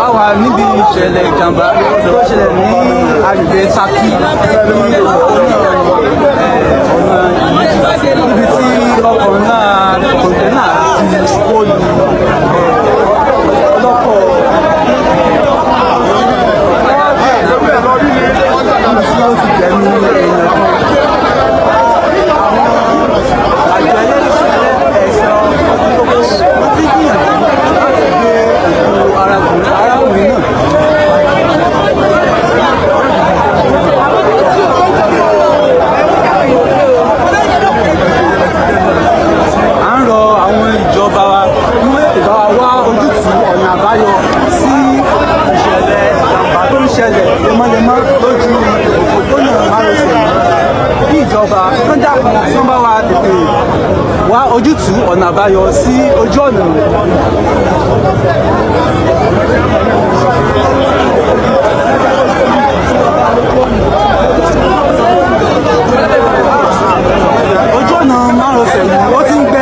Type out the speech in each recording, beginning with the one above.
a wà níbi ìṣẹ̀lẹ̀ ìjàmbá tó ṣẹlẹ̀ ní agbègbè Ṣakí ní níbi tí ọkọ̀ náà kòńténà ti kó lu ọlọ́kọ̀ tí ó ti jẹ̀mí èèyàn kan. Àjọ eléyìí ẹ̀ṣọ́ wọ́n ti gbìyànjú láti gbé òkú arákùnrin náà. À ń rọ àwọn ìjọba wa kí wọ́n lè bá wa wá ojútùú ọ̀nà àbáyọ sí ìṣẹ̀lẹ̀ ìjàmbá tó ń ṣẹlẹ̀ lemọ́lemọ́ lójú òpópónà márosẹ̀ kí ìjọba tó dàpọ̀ tí wọ́n bá wa tètè wá ojútùú ọ̀nà àbáyọ sí ojú ọ̀nà. Ojú ọ̀nà márosẹ̀ yìí ó ti ń gbé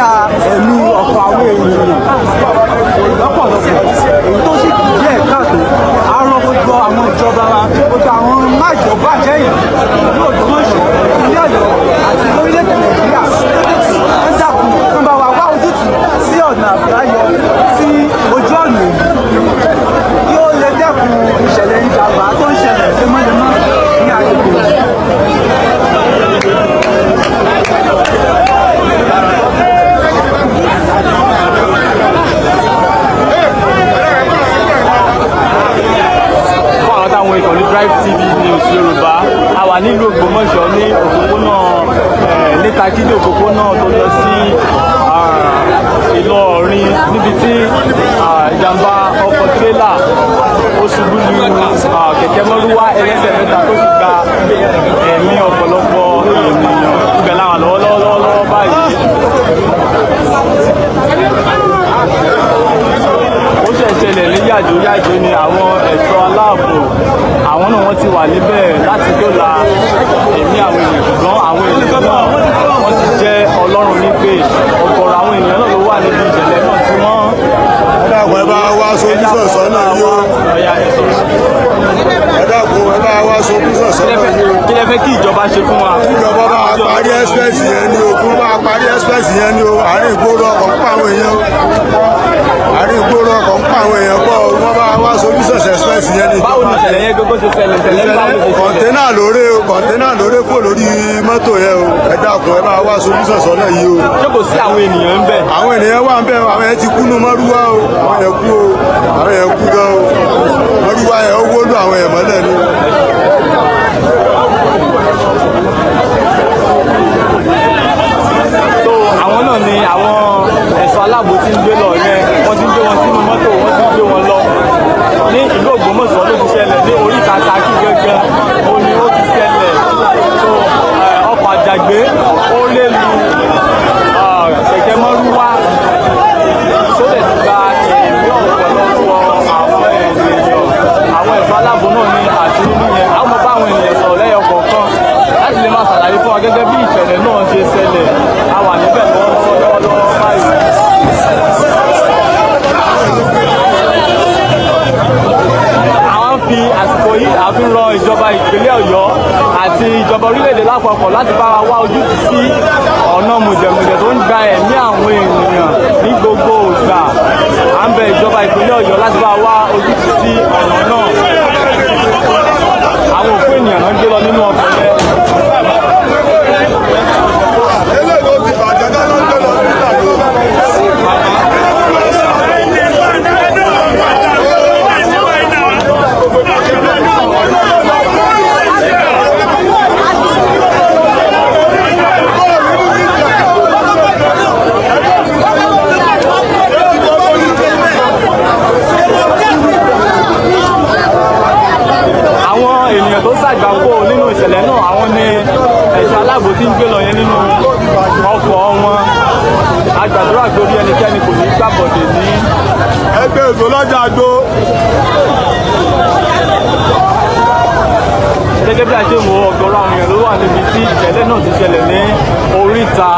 ẹ̀mí ọ̀pọ̀ àwọn èèyàn lọ́pọ̀lọpọ̀ èyí tó sì kù díẹ̀ káàtó. A rọ gbogbo àwọn ìjọba wa gbogbo àwọn májọ̀bàjẹ́ yìí ní Ògbómọ̀ṣọ́ ilé Ọ̀yọ́ àti lórílẹ̀-èdè Nàìjíríà ń dàkún tó ń bá wa wá ojútùú sí ọ̀nà àbáyọ sí ojú ọ̀nà yìí yóò lè dẹ́kun ìṣẹ̀lẹ̀ ìjàmbá tó ń ṣẹlẹ̀ lemọ́lemọ́ ní agbègbè yìí. ìkànnì Drive TV News Yorùbá a wà nílùú Ògbómọ̀ṣọ́ ní òpópónà Létàkí ní òpópónà tó lọ sí Ìlọrin níbi tí ìjàmbá ọkọ̀ tírélà ó ṣubú lu kẹ̀kẹ́ mọ́rúwá ẹlẹ́sẹ̀ mẹ́ta tó sì gba ẹ̀mí ọ̀pọ̀lọpọ̀ ènìyàn ibẹ̀ láwọn lọ́wọ́lọ́wọ́ báyìí. Ó ṣẹ̀ṣẹlẹ̀ ní yàjóyàjó ni àwọn ẹ̀ṣọ́ aláàbò àwọn náà wọ́n ti wà níbẹ̀ láti dóòlà ẹ̀mí àwọn ènìyàn ṣùgbọ́n àwọn ènìyàn náà wọ́n ti jẹ́ Ọlọ́run nípè ọ̀gọ̀rọ̀ àwọn ènìyàn náà ló wà níbi ìṣẹ̀lẹ̀ náà tí wọ́n. ẹ dàgbọ́n ẹ bá wá sójú sọ̀sọ́ náà yìí o ẹ dàgbọ́n ẹ bá wá sójú sọ̀sọ́ náà yìí o. kí lẹ fẹ́ kí ìjọba ṣe fún wa. ìjọba bá parí express yẹn ni o kí wọ́n bá parí express yẹn ni o àárín ìgboro ọkọ̀ ń pa àwọn èèyàn àárín ìgboro ọkọ̀ ń pa àwọn èèyàn pọ̀ wọ́n bá wá sójú sọ̀sọ́ express yẹn ni. báwo ni ìṣẹ̀lẹ̀ yẹn gbogbo ṣe ṣẹlẹ̀ kọ̀ǹténà lóore kò lórí mọ́tò yẹn o ẹ dákun ẹ bá wá sójú sọ̀sọ́ náà yìí o. ṣé kò sí àwọn ènìyàn ń bẹ̀. àwọn ènìyàn wà ń bẹ̀ àwọn yẹn ti kú nú mọ́rúwá o àwọn yẹn kú o àwọn yẹn kú gan o mọ́rúwá yẹn ó wó lù àwọn yẹn mọ́lẹ̀ ni. so àwọn náà ni àwọn ẹ̀ṣọ́ aláàbò tí ń gbé lọ yẹn wọ́n ti ń gbé wọn sínú mọ́tò wọ́n ti ń gbé wọn lọ ní ìlú Ògbómọ̀ṣọ́ ló ti ṣẹlẹ̀ ní oríta Ṣakí gángan ó ní ó ti ṣẹlẹ̀ so ọkọ̀ àjàgbé ó lé lu kẹ̀kẹ́ mọ́rúwá tó lè ti gba ẹ̀mí ọ̀pọ̀lọpọ̀ àwọn ènìyàn àwọn ẹ̀ṣọ́ aláàbò náà ní àti nínú yẹn àwọn ọmọ bá àwọn ènìyàn sọ̀rọ̀ lẹ́yọ kọ̀ọ̀kan láti lè máa ṣàlàyé fún wa gẹ́gẹ́ bí ìṣẹ̀lẹ̀ náà ṣe ṣẹlẹ̀ a wà níbẹ̀ lọ́wọ́lọ́wọ́ báyìí. Fi àsìkò yìí àfi rọ ìjọba ìpínlẹ̀ Ọ̀yọ́ àti ìjọba orílẹ̀-èdè lápapọ̀ láti bá wa wá ojútùú sí ọ̀nà mùjẹ̀mùjẹ̀ tó ń gba ẹ̀mí àwọn ènìyàn ní gbogbo ìgbà à ń bẹ ìjọba ìpínlẹ̀ Ọ̀yọ́ láti bá wa wá ojútùú sí ọ̀nà náà àwọn òkú ènìyàn náà ń gbé lọ nínú ọkọ̀ yẹn. tó ṣàgbákò nínú ìṣẹ̀lẹ̀ náà àwọn ni ẹ̀ṣọ́ aláàbò tí ń gbé lọ yẹn nínú ọkọ̀ wọn agbàdúrà torí ẹnikẹ́ni kò ní gbàbọ̀dé ní. ẹgbẹ́ èso lọ́jà àgbo. gẹ́gẹ́ bí a ṣe wo ọ̀gọ̀rọ̀ àwọn èèyàn ló wà níbi tí ìṣẹ̀lẹ̀ náà ti ṣẹlẹ̀ ní oríta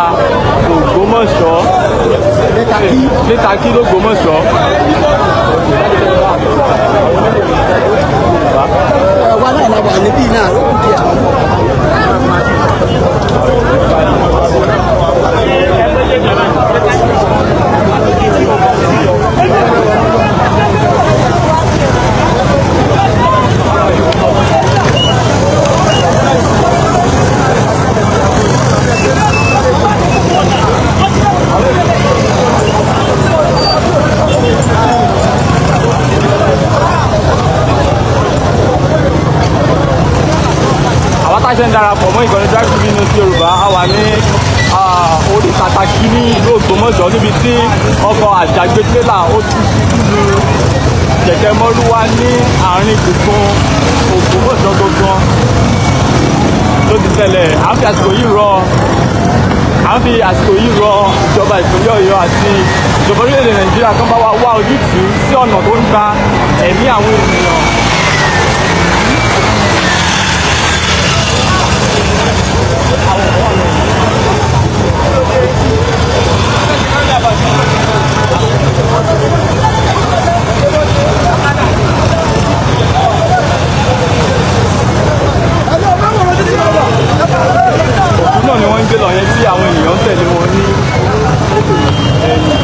Ògbómọ̀ṣọ́ Létàkí l'Ògbómọ̀ṣọ́. ṣe ń darapọ̀ mọ́ ìkànnì Drive TV News Yorùbá a wà ní orí pàtàkì ní ìlú Ògbómọ̀ṣọ́ níbi tí ọkọ̀ àjàgbé tírélà ó ti ṣubú lu kẹ̀kẹ́ mọ́rúwá ní àárín gbùngbùn Ògbómọ̀ṣọ́ gangan ló ti ṣẹlẹ̀. À ń fi àsìkò yìí rọ ìjọba ìpínlẹ̀ Ọ̀yọ́ àti ìjọba orílẹ̀-èdè Nàìjíríà kan bá wa wá ojútùú sí ọ̀nà tó ń gba ẹ̀mí àwọn ènìyàn. Òkú náà ni wọ́n ń gbé lọ yẹn tí àwọn ènìyàn ń tẹ̀lé wọn ní ẹ̀yìn.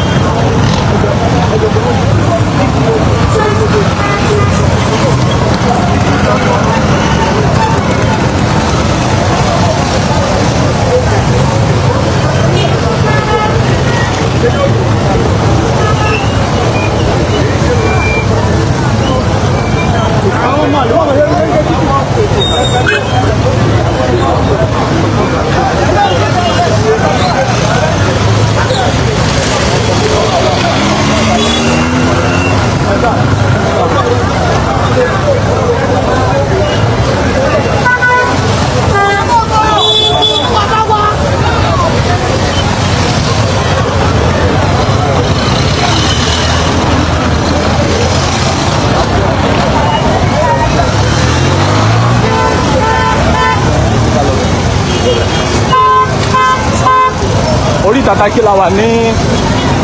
Orí Tàtàkì la wà ní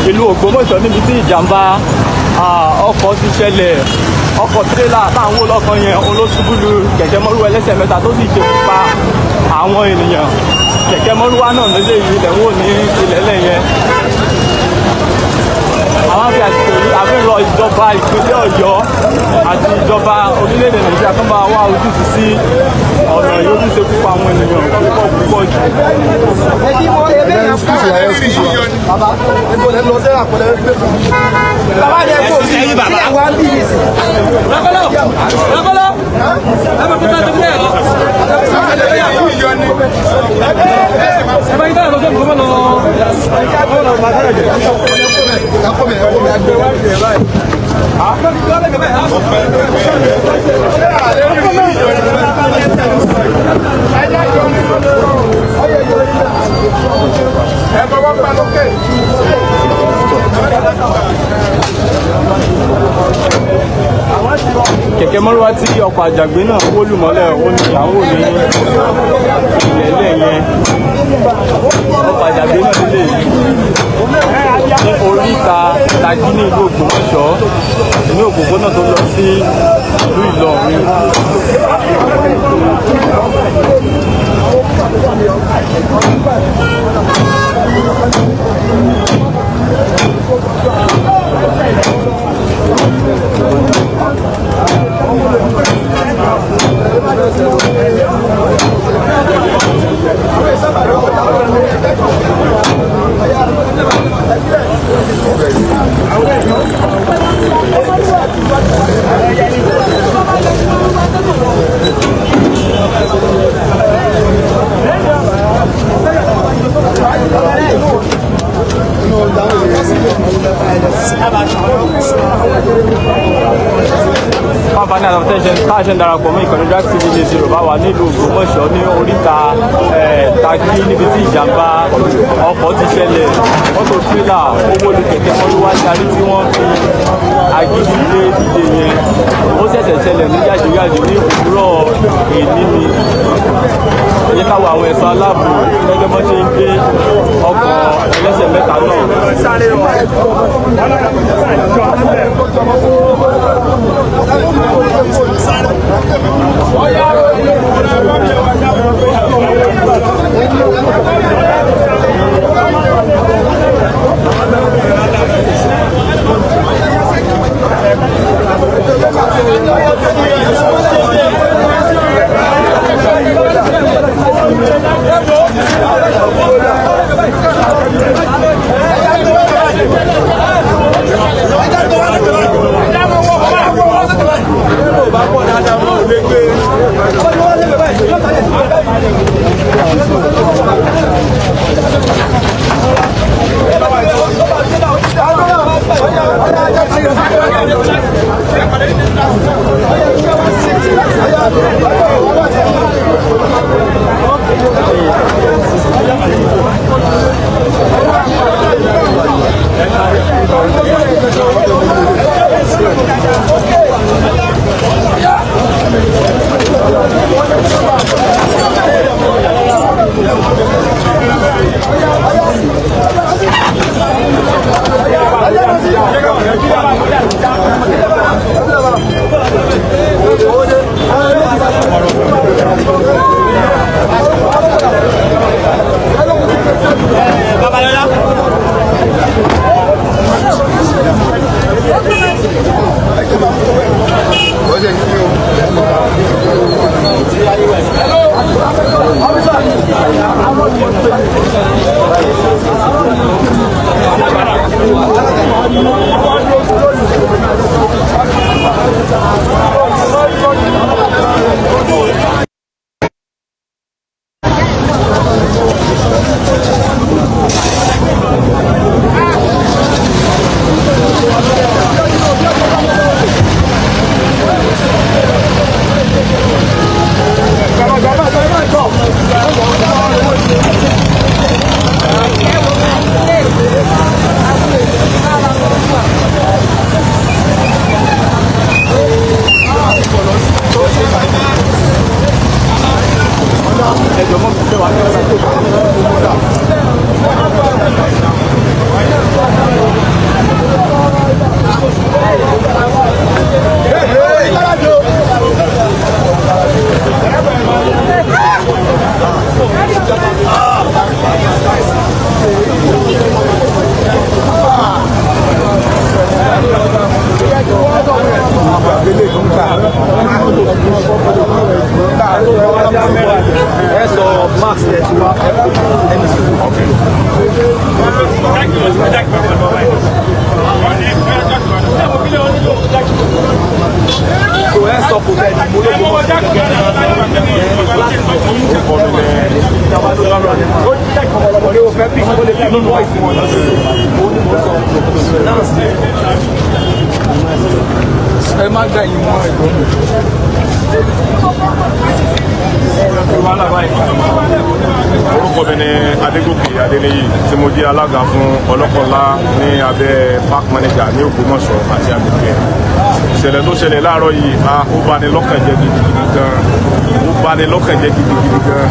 ìlú Ògbómọ̀ṣọ́ níbi tí ìjàmbá ọkọ̀ ti ṣẹlẹ̀. Ọkọ̀ tírélà táwọn wò lọ́kàn yẹn olóṣubú lu kẹ̀kẹ́ mọ́rúwá ẹlẹ́sẹ̀ mẹ́ta tó sì ṣekú pa àwọn ènìyàn. Kẹ̀kẹ́ mọ́rúwá náà lélẹ̀ yìí lẹ̀ wò ní ilẹ̀lẹ̀ yẹn. Àwọn àfi àsìkò yìí àfihàn ìjọba ìpínlẹ̀ Ọ̀yọ́ àti ìjọba orílẹ̀-èdè Nàìjíríà kan bá wá ojútùú sí ọ̀nà yóò tún ṣekú pa àwọn ènìyàn púpọ̀ jù. Kẹ̀kẹ́ mọ́rúwá tí ọkọ̀ àjàgbé náà wó lù mọ́lẹ̀ ó ní àwọn òní ilẹ̀ yẹn. Ọkọ̀ àjàgbé náà nílé yìí ní oríta Tàkì ní ìlú Ògbómọ̀ṣọ́ ní òpópónà tó lọ sí ìlú Ìlọrin. Fáfáni àtàwọn táṣẹ ń darapọ̀ mọ́ ìkànnì Drive TV News Yorùbá wà nílùú Ògbómọ̀ṣọ́ ní oríta Tàkì níbi tí ìjàmbá ọkọ̀ ti ṣẹlẹ̀. Mọ́tò tírélà owó lu kẹ̀kẹ́ mọ́rúwá darí tí wọ́n fi agídí lé díje yẹn. Ó ṣẹ̀ṣẹ̀ ṣẹlẹ̀ ní yàjóyàjó ní òwúrọ̀ èní ni. Ẹ jẹ́ ká wo àwọn ẹ̀ṣọ́ aláàbò gẹ́gẹ́ bọ́ ṣe ń gbé ọkọ̀ ẹlẹ́sẹ̀ mẹ́ta náà. bá pọ̀ dáadáa wọn ò lè gbé. orúkọ mi ni Adégòkè Adéníyì tí mo jẹ́ alága fún ọlọ́kọ̀ọ́lá ní abẹ́ park manager ní Ògbómọ̀ṣọ́ àti agbègbè. Ìṣẹ̀lẹ̀ tó ṣẹlẹ̀ láàárọ̀ yìí ó bani lọ́kàn jẹ́ gidigidi gan, ó bani lọ́kàn jẹ́ gidigidi gan.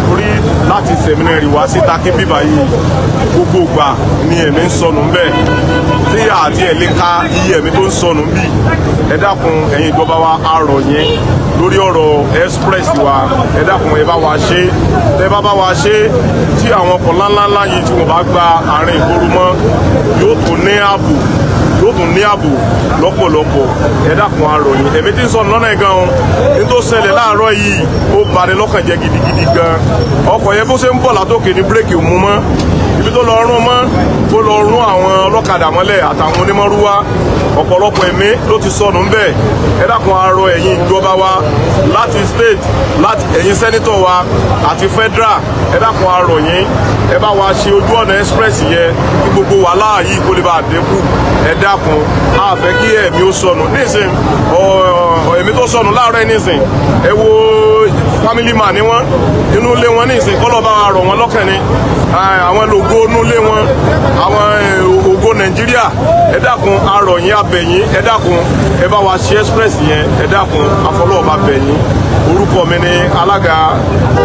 Torí láti sẹ̀mínárì wá sí Takí bíbá yìí gbogbo ìgbà ni ẹ̀mí ń sọnù ńbẹ̀ tí àti ẹ̀ lè ka iye ẹ̀mí tó ń sọnù ńbí. Ẹ dákun ẹ̀yin ìjọba wa á rọ̀ yín lórí ọ̀rọ̀ express wa, ẹ dákun ẹ bá wa ṣe, tẹ́ bá bá wa ṣe tí àwọn ọkọ̀ ńláńlá yìí tí wọ́n bá gba àárín ìgboro mọ́ yóò tún ní ààbò lọ́pọ̀lọpọ̀. Ẹ dákun á rọ̀ yín, ẹ̀mí tí ń sọnù lọ́nà ẹ̀ gan o ní tó ṣẹlẹ̀ láàárọ̀ yìí ó bani lọ́kàn jẹ́ gidigidi gan. Ọkọ̀ yẹn bó ṣe ń bọ̀ látòkè ní bírèkì ò mú mọ́, ibi tó lọ rún mọ́ tó lọ rún àwọn ọlọ́kadà mọ́lẹ̀ àtàwọn onímọ̀rúwá, ọ̀pọ̀lọpọ̀ ẹ̀mí ló ti sọnù ń bẹ̀. Ẹ dákun á rọ̀ ẹ̀yin ìjọba wa láti state, láti ẹ̀yin sẹ́nítọ̀ wa àti federal, ẹ dákun á rọ̀ yín, ẹ bá wa ṣe ojú ọ̀nà express yẹn kí gbogbo wàhálà yìí kó lè bá dínkù. Ẹ dákun á fẹ́ kí ẹ̀mí ó sọnù nísìn, ẹ̀mí tó sọnù láàárọ̀ nísìn, ẹ wo family man ni wọ́n, inú ilé wọn nísìn kọ́ lọ́ọ́ bá wa rọ̀ wọ́n lọ́kàn ni, àwọn lògo inú ilé wọn, àwọn ògo Nàìjíríà. Ẹ dákun á rọ̀ yín, á bẹ̀ yín, ẹ dákun ẹ bá wa ṣe express yẹn, ẹ dákun afọlọ́ọ̀bá bẹ̀ yín. Orúkọ mi ni alága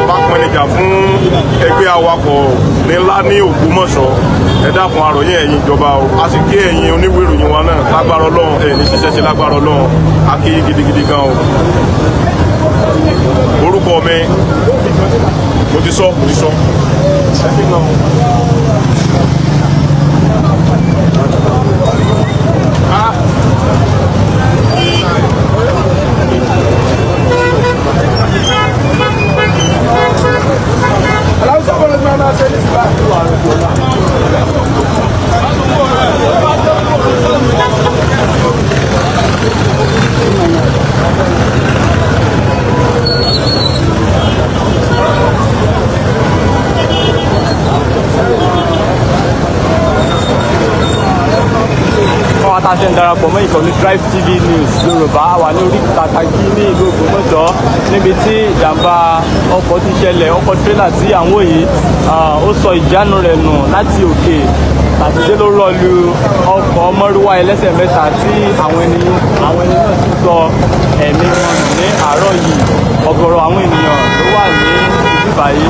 park manager fún ẹgbẹ́ awakọ̀ ńlá ní Ògbómọ̀ṣọ́. Ẹ dákun á rọ̀ yín ẹ̀yin ìjọba o, a sì kí ẹ̀yin oníwèé ìròyìn wa náà lágbára Ọlọ́run, ẹ̀ ní ṣiṣẹ́ ṣe lágbára Ọlọ́run, a kí yín gidigidi gan o. Orúkọ mi mo ti sọ. tá a ṣe ń darapọ̀ mọ́ ìkànnì Drive TV News Yorùbá wà ní orí Takí ní ìlú Ògbómọ̀ṣọ́ níbi tí ìjàmbá ọkọ̀ ti ṣẹlẹ̀, ọkọ̀ tírélà tí àwọn yìí ó sọ ìjánu rẹ̀ nù láti òkè tàbídé ló rọlù ọkọ̀ mọ́rúwá ẹlẹ́sẹ̀ mẹ́ta tí àwọn ènìyàn náà ti sọ ẹ̀mí wọn nù ní àárọ̀ yìí. Ọ̀gọ̀rọ̀ àwọn ènìyàn ló wà ní ibi báyìí.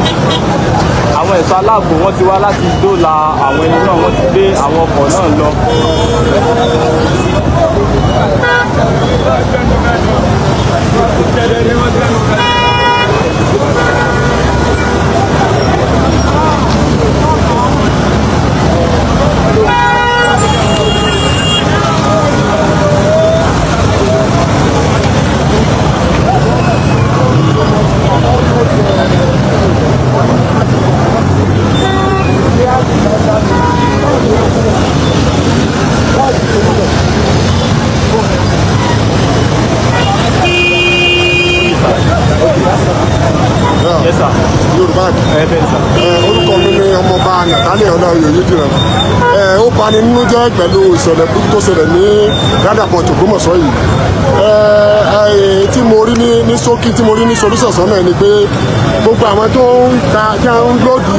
Àwọn ẹ̀ṣọ́ aláàbò wọ́n ti wá láti dóòlà àwọn ẹni náà, wọ́n ti gbé àwọn ọkọ̀ náà lọ. Orúkọ mi ni ọmọọba Nathaniel Ọláoyèdìran. Ó bani nínú jẹ́ pẹ̀lú ìṣẹ̀lẹ̀ tó ṣẹlẹ̀ ní Rádàpọ̀tì Ògbómọ̀ṣọ́ yìí. Tí mo rí ní ṣókí tí mo rí ní solúsọ̀sọ́ náà ni pé gbogbo àwọn tó ń lòdù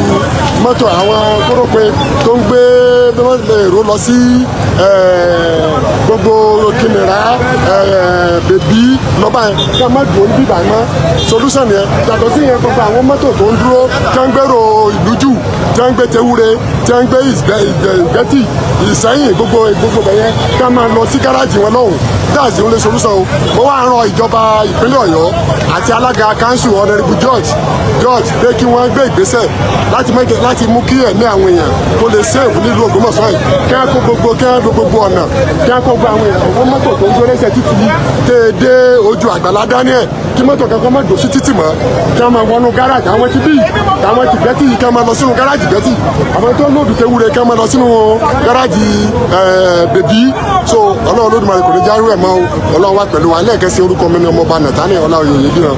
mọ́tò, àwọn tó rò pé tó ń gbé èrò lọ sí gbogbo kìnìrà bèbí lọ́ba yẹn kí a má dùn ó bíbà mọ́ solúsọ̀n yẹn. Yàtọ̀ sí yẹn gbogbo àwọn mọ́tò tó ń dúró tí wọ́n ń gbèrò ìlú jù, tí wọ́n ń gbé tewúre, tí wọ́n ń gbé ìgbẹ́tì Ìsẹ́yìn gbogbo bẹ̀yẹn kí a máa lọ sí gáràjì wọn lọ́hùn. Dáàsì ń lè solúsọ̀n o. Mo wá rán ìjọba ìpínlẹ̀ Ọ̀yọ́ àti alága kanṣu Honorable George pé kí wọ́n gbé ìgbésẹ̀ láti mú kí ẹ̀mí àwọn èèyàn kó lè sèèfù nílùú Ògbómọ̀ṣọ́ yìí. Kí wọ́n kó gbogbo ọ̀nà, kí wọ́n kó gbogbo àwọn èèyàn àwọn mọ́tò tó ń gbé lẹ́sẹ̀ títì yìí dé ojú Àgbàlá Daniel, kí mọ́tò kankan má dòsí títì mọ́, kí wọ́n máa wọnú gáràjì àwọn ti bíi àwọn ti gbẹ́tì yìí, kí wọ́n máa lọ sínú gáràjì gbẹ́tì, àwọn tó ń lòdù tewúre kí wọ́n máa lọ sínú gáràjì bèbí. So Ọlọ́run Olódùmarè kò ní járú ẹ̀ mọ́ o. Ọlọ́run wà pẹ̀lú wa. Lẹ́ẹ̀kan sí orúkọ mi ni ọmọọba Nathaniel Ọláoyèdìran,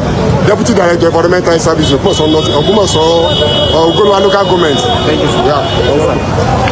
Deputy Director Environmental Service Ògbómọ̀ṣọ́ Ògbólúwa Local Government. Thank you. Yeah.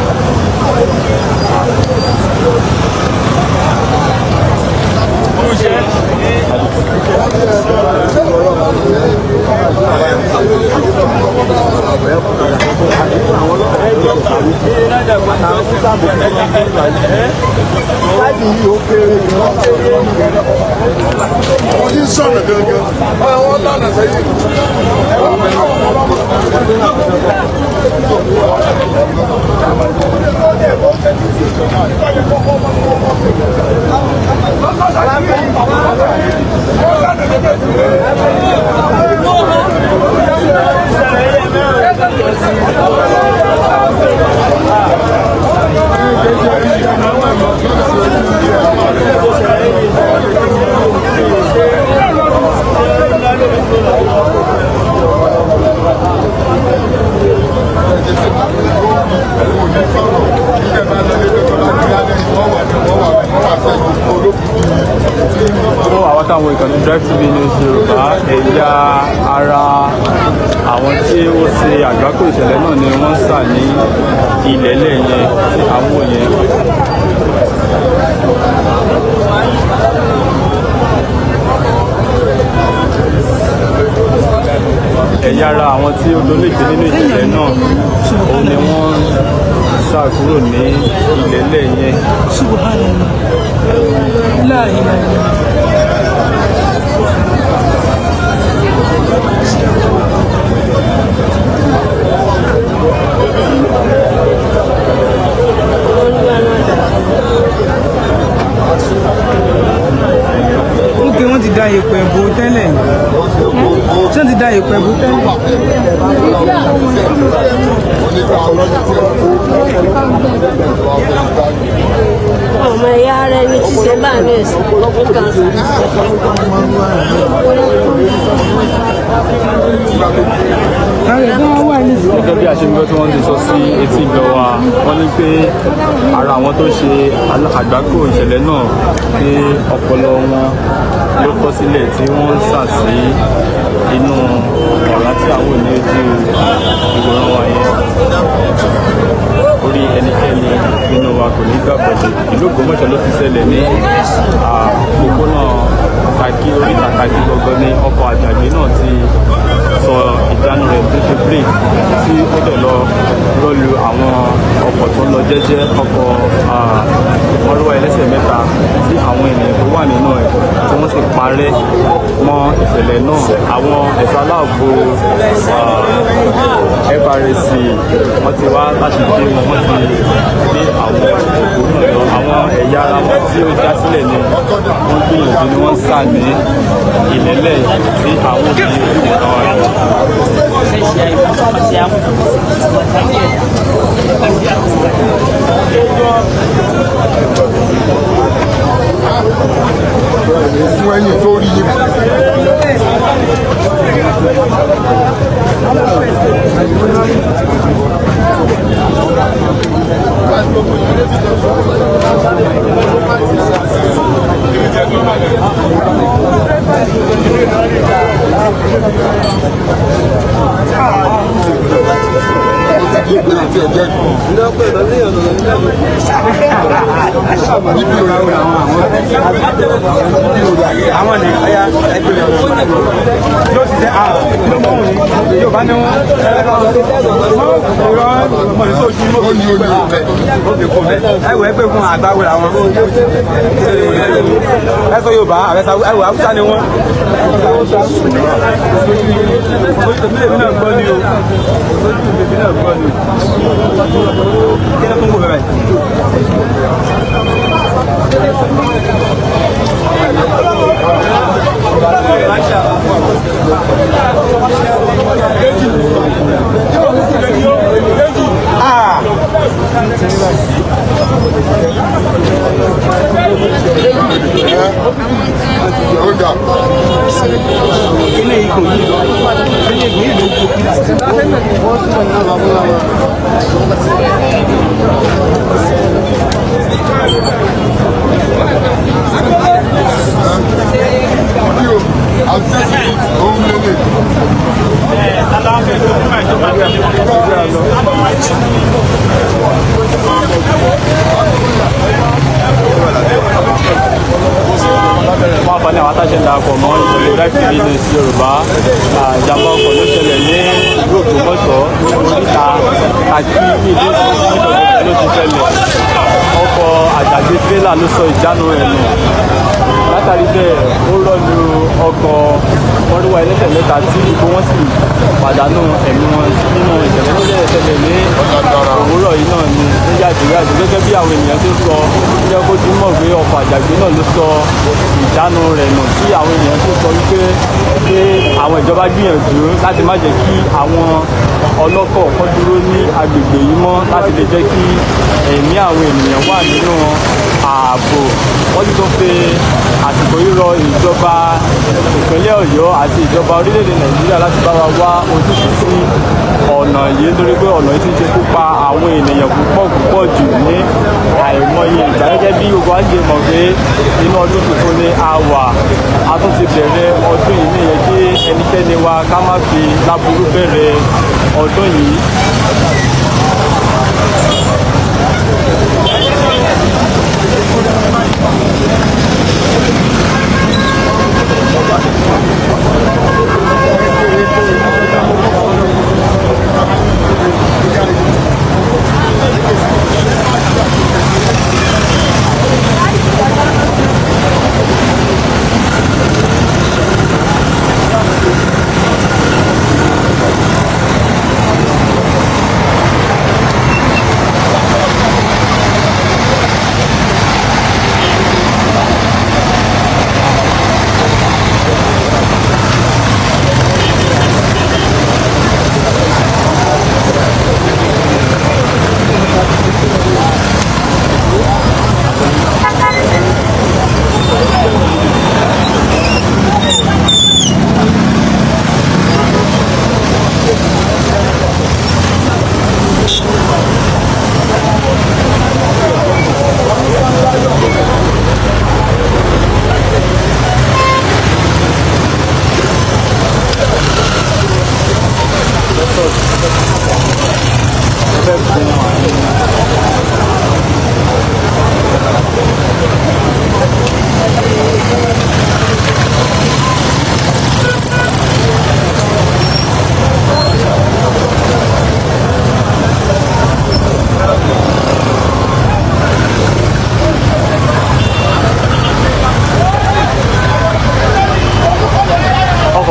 Àwọn ìkànnì Drive TV News Yorùbá, ẹ̀yà ara àwọn tí ó ṣe àgbákò ìṣẹ̀lẹ̀ náà ni wọ́n sà ní ilẹ̀lẹ̀ yẹn tí àwọn yẹn. Ẹ̀yà ara àwọn tí ó dolóògbé nínú ìṣẹ̀lẹ̀ náà òun ni wọ́n sá kúrò ní ilẹ̀lẹ̀ yẹn. Wọ́n ti da èpò ẹ̀bù tẹ́lẹ̀ yìí. Ṣé wọ́n ti da èpò ẹ̀bù tẹ́lẹ̀? Ọmọ ìyá rẹ̀ ní ti ṣe bá mi ẹ̀sìn nǹkan sàn. Gẹ́gẹ́ bí a ṣe ń gbọ́ tí wọ́n ti sọ sí etí ìgbọ́ wa, wọ́n ní pé ara àwọn tó ṣe àgbákò ìṣẹ̀lẹ̀ náà pé ọpọlọ wọn ló ló kọ́ sílẹ̀ tí wọ́n ń sà sí inú ọ̀rá tí àwọn ò ní ojú ìwòran wa yẹn. Orí ẹnikẹ́ni nínú wa kò ní gbàgbọ́dé. Ìlú Ògbómọ̀ṣọ́ ló ti ṣẹlẹ̀ ní òpópónà Ṣakí, oríta Ṣakí gbọgbọ́ ní ọkọ̀ àjàgbé náà ti sọ ìjánu rẹ̀ tó ṣe break tí ó dẹ̀ lọ rọ́lu àwọn ọkọ̀ tó ń lọ jẹ́jẹ́, ọkọ̀ mọ́rúwá ẹlẹ́sẹ̀ mẹ́ta tí àwọn ènìyàn tó wà nínú ẹ̀ tí wọ́n sì parẹ́ mọ́ ìṣẹ̀lẹ̀ náà. Àwọn ẹ̀ṣọ́ aláàbò FRSC wọ́n ti wá láti gbé wọn, wọ́n ti gbé àwọn òkú náà lọ. Àwọn ẹ̀yà ara wọn tí ó já sílẹ̀ ni wọ́n gbìyànjú ni wọ́n sà ní ìlẹ́lẹ̀ tí àwọn òbí ìwòran rẹ̀. Fún ẹ̀yìn tó rí yìí. Àwọn ni ọya ẹgbẹ́ yóò ti jẹ́ yóò bá ní wọn mọ̀ ní sóòjú mọ́ ó ní kó bẹ́ ẹwọ ẹgbẹ́ fún àgbáwẹ̀ àwọn ẹsọ yóò bá ẹwọ Haúsá ni wọ́n mílẹ̀ náà gbọ́ ní o mílẹ̀ náà gbọ́ ní o kí ló tún kó bẹ̀rẹ̀ ilé ikọ̀ yìí lọ ilé ìgbé ìlú fún àǹfààní àwọn atáṣe ń darapọ̀ mọ́ ìṣẹ̀lẹ̀ láìpẹ́ ní Yorùbá. Ìjàmbá ọkọ̀ ló ṣẹlẹ̀ ní ìlú Ògbómọ̀ṣọ́ ní oríta Ṣakí ní ìlú Ògbómọ̀ṣọ́ ló ti ṣẹlẹ̀. Ọkọ̀ àjàgbé tírélà ló sọ ìjánu rẹ̀ nù. Látàrí bẹ́ẹ̀ ó rọ́lu ọkọ̀ mọ́rúwá ẹlẹ́sẹ̀ mẹ́ta tí gbogbo wọn sì pàdánù ẹ̀mí wọn nínú ìṣẹ̀lẹ̀ tó ṣẹlẹ̀ ní òwúrọ̀ yìí náà ni ní yàjòyàjò gẹ́gẹ́ bí àwọn ènìyàn tó sọ jẹ́ kó tún mọ̀ pé ọkọ̀ àjàgbé náà ló sọ ìjánu rẹ̀ nù tí àwọn ènìyàn tó sọ wípé àwọn ìjọba gbìyànjú láti má jẹ́ kí àwọn ọlọ́kọ̀ kan dúró ní agbègbè yìí mọ́ láti lè jẹ́ kí ẹ̀mí àwọn ènìyàn wà nínú ààbò. Wọ́n ti tún fi àsìkò yìí rọ ìjọba ìpínlẹ̀ Ọ̀yọ́ àti ìjọba orílẹ̀-èdè Nàìjíríà láti bá wa wá ojútùú sí ọ̀nà yìí nítorí pé ọ̀nà yìí ti ṣe kú pa àwọn ènìyàn púpọ̀ jù ní àìmọye ìgbà gẹ́gẹ́ bí gbogbo wa ṣe mọ̀ pé inú ọdún tuntun ni a wà. A tún ti bẹ̀rẹ̀ ọdún yìí ní ìyẹn kí ẹnikẹ́ni wa ká má fi láburú bẹ̀rẹ̀ ọdún yìí.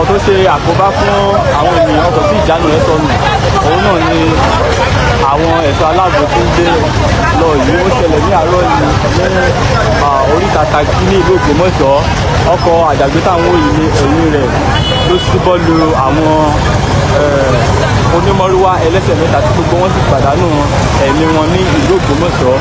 tó ṣe àkóbá fún àwọn ènìyàn ọkọ̀ tí ìjánu rẹ̀ sọnù òun náà ni àwọn ẹ̀ṣọ́ aláàbò tí ń dé lọ yìí. Ó ṣẹlẹ̀ ní àárọ̀ yìí ní oríta Takí ní ìlú Ògbómọ̀ṣọ́. Ọkọ̀ àjàgbé táwọn òyìn ní ẹ̀yìn rẹ̀ ló ṣubọ́ lu àwọn onímọ̀rúwá ẹlẹ́sẹ̀ mẹ́ta tí gbogbo wọn sì pàdánù ẹ̀mí wọn ní ìlú Ògbómọ̀ṣọ́.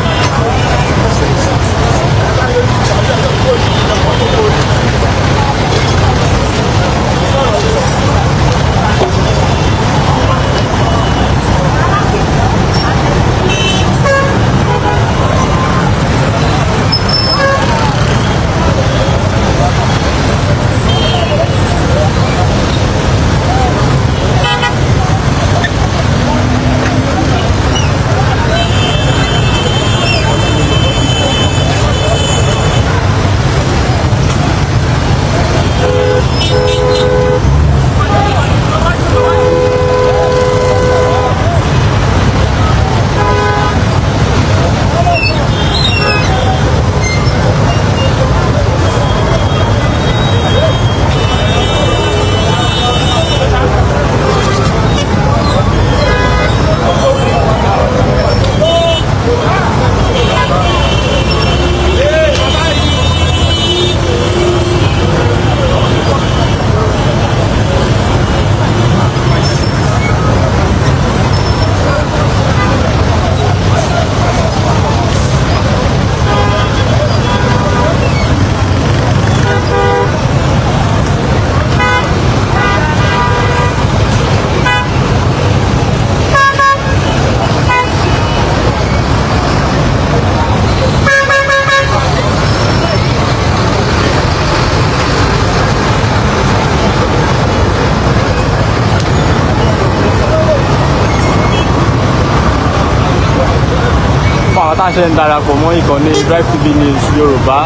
Táṣẹ ń darapọ̀ mọ́ ìkànnì Drive TV News Yorùbá.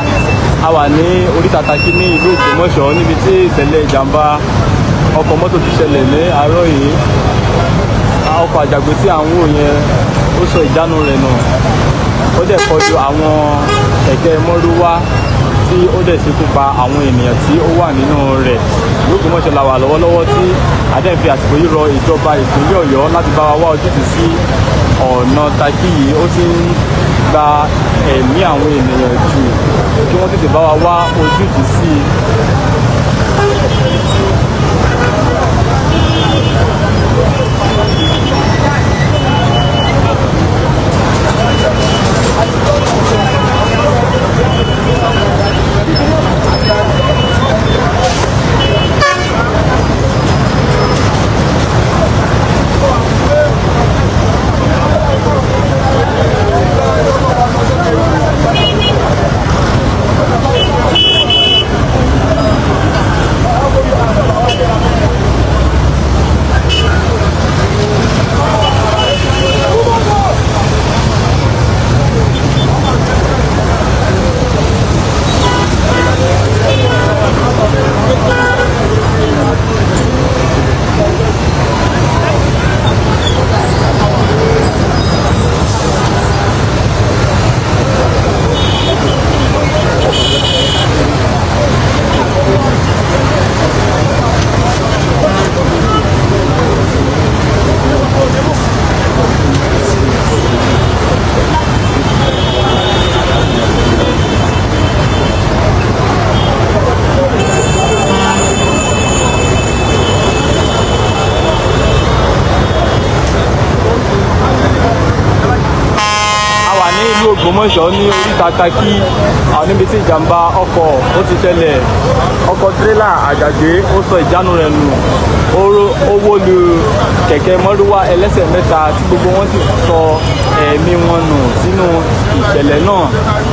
A wà ní oríta Takí ní ìlú Ògbómọ̀ṣọ́ níbi tí ìṣẹ̀lẹ̀ ìjàmbá ọkọ̀ mọ́tò ti ṣẹlẹ̀ ní àárọ̀ yìí. Ọkọ̀ àjàgbé tí à ń wò yẹn ó sọ ìjánu rẹ̀ nù. Ó dẹ̀ kọlu àwọn kẹ̀kẹ́ mọ́rúwá tí ó dẹ̀ ṣekú pa àwọn ènìyàn tí ó wà nínú rẹ̀. Ìlú Ògbómọ̀ṣọ́ la wà lọ́wọ́lọ́wọ́ tí adé fi àsìkò yìí rọ ìjọba ìpínlẹ̀ Ọ̀yọ́ láti bá wa wá ojútùú sí ọ̀nà Takí yìí. Ó ti ń gba ẹ̀mí àwọn ènìyàn jù kí wọ́n tètè bá wa wá ojútùú sí i. Ògbómọ̀ṣọ́ ní oríta Takí níbi tí ìjàmbá ọkọ̀ ó ti ṣẹlẹ̀. Ọkọ̀ tírélà àjàgbé ó sọ ìjánu rẹ̀ nù. Ó wó lu kẹ̀kẹ́ mọ́rúwá ẹlẹ́sẹ̀ mẹ́ta tí gbogbo wọn sì sọ ẹ̀mí wọn nù sínú ìṣẹ̀lẹ̀ náà.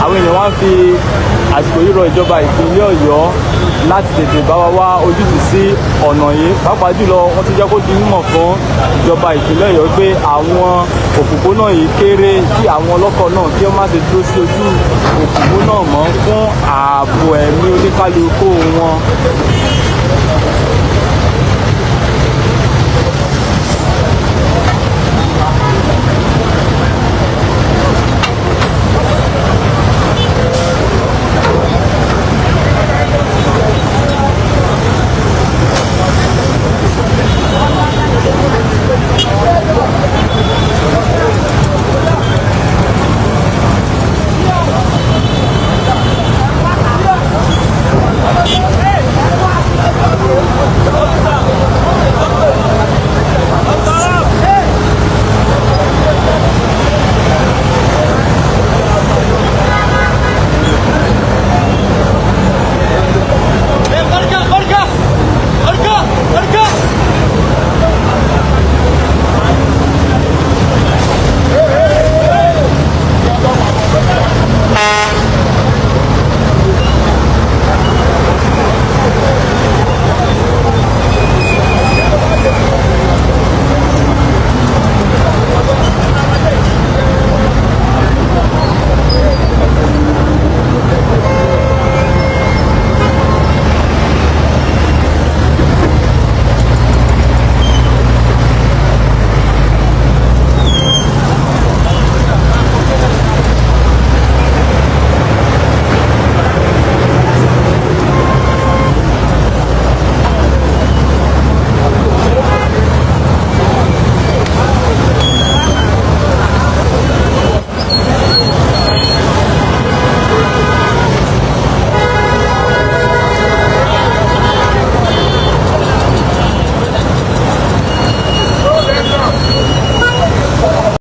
Àwọn èèyàn wá ń fi àsìkò yìí rọ ìjọba ìpínlẹ̀ Ọ̀yọ́ láti tètè bá wa wá ojútùú sí ọ̀nà yìí. Pàápàá jùlọ wọ́n ti jẹ́ kó di mímọ̀ fún ìjọba ìpínlẹ̀ Ọ̀yọ́ pé àwọn òpópónà yìí kéré kí àwọn ọlọ́kọ̀ náà kí wọ́n má ṣe dúró sí ojú òpópónà mọ́ fún ààbò ẹ̀mí oníkálukú wọn.